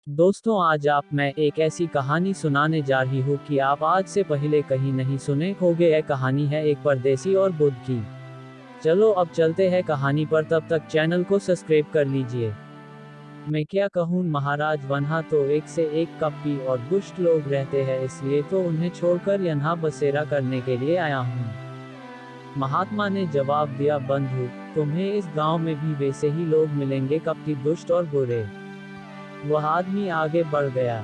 दोस्तों, आज आप मैं एक ऐसी कहानी सुनाने जा रही हूँ कि आप आज से पहले कहीं नहीं सुने होंगे। यह कहानी है एक परदेसी और बुद्ध की। चलो अब चलते हैं कहानी पर, तब तक चैनल को सब्सक्राइब कर लीजिए। मैं क्या कहूँ महाराज, वहाँ तो एक से एक कपटी और दुष्ट लोग रहते हैं, इसलिए तो उन्हें छोड़कर यहाँ बसेरा करने के लिए आया हूँ। महात्मा ने जवाब दिया, बंधु, तुम्हें इस गांव में भी वैसे ही लोग मिलेंगे, कपटी, दुष्ट और बुरे। वह आदमी आगे बढ़ गया।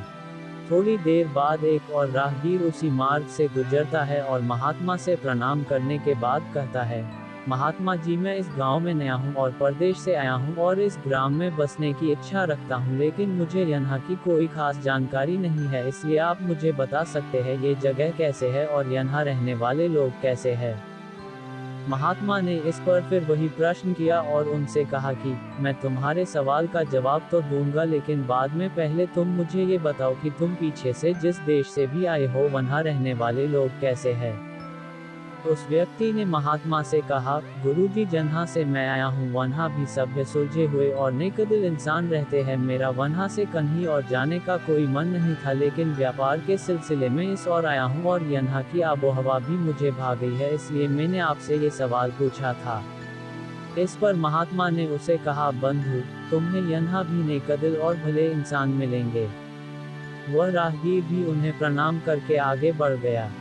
थोड़ी देर बाद एक और राहगीर उसी मार्ग से गुजरता है और महात्मा से प्रणाम करने के बाद कहता है, महात्मा जी, मैं इस गांव में नया हूं और परदेश से आया हूं और इस ग्राम में बसने की इच्छा रखता हूं, लेकिन मुझे यहाँ की कोई खास जानकारी नहीं है, इसलिए आप मुझे बता सकते हैं ये जगह कैसे है और यहाँ रहने वाले लोग कैसे हैं। महात्मा ने इस पर फिर वही प्रश्न किया और उनसे कहा कि मैं तुम्हारे सवाल का जवाब तो दूंगा, लेकिन बाद में पहले तुम मुझे ये बताओ कि तुम पीछे से जिस देश से भी आए हो वहाँ रहने वाले लोग कैसे हैं। उस व्यक्ति ने महात्मा से कहा, गुरुजी, जहाँ से मैं आया हूँ वहाँ भी सभ्य, सुलझे हुए और नेकदिल इंसान रहते हैं। मेरा वहाँ से कहीं और जाने का कोई मन नहीं था, लेकिन व्यापार के सिलसिले में इस और आया हूँ और यहाँ की आबोहवा भी मुझे भा गई है, इसलिए मैंने आपसे ये सवाल पूछा था। इस पर महात्मा ने उसे कहा, बंधु, तुम्हें यहाँ भी नेकदिल और भले इंसान मिलेंगे। वह राहगीर भी उन्हें प्रणाम करके आगे बढ़ गया।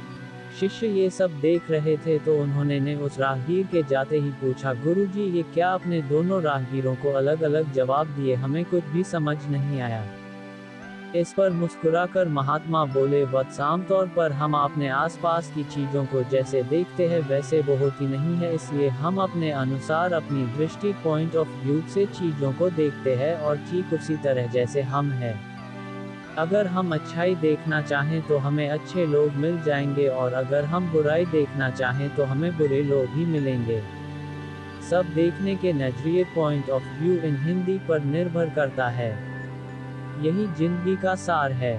शिष्य ये सब देख रहे थे तो उन्होंने ने उस राहगीर के जाते ही पूछा, गुरुजी, ये क्या आपने दोनों राहगीरों को अलग अलग जवाब दिए, हमें कुछ भी समझ नहीं आया। इस पर मुस्कुराकर महात्मा बोले, वत्स, आमतौर पर हम अपने आसपास की चीजों को जैसे देखते हैं वैसे वो होती नहीं है, इसलिए हम अपने अनुसार अपनी दृष्टि पॉइंट ऑफ व्यू से चीजों को देखते हैं और ठीक उसी तरह जैसे हम हैं। अगर हम अच्छाई देखना चाहें तो हमें अच्छे लोग मिल जाएंगे और अगर हम बुराई देखना चाहें तो हमें बुरे लोग ही मिलेंगे। सब देखने के नजरिए पॉइंट ऑफ व्यू इन हिंदी पर निर्भर करता है। यही जिंदगी का सार है।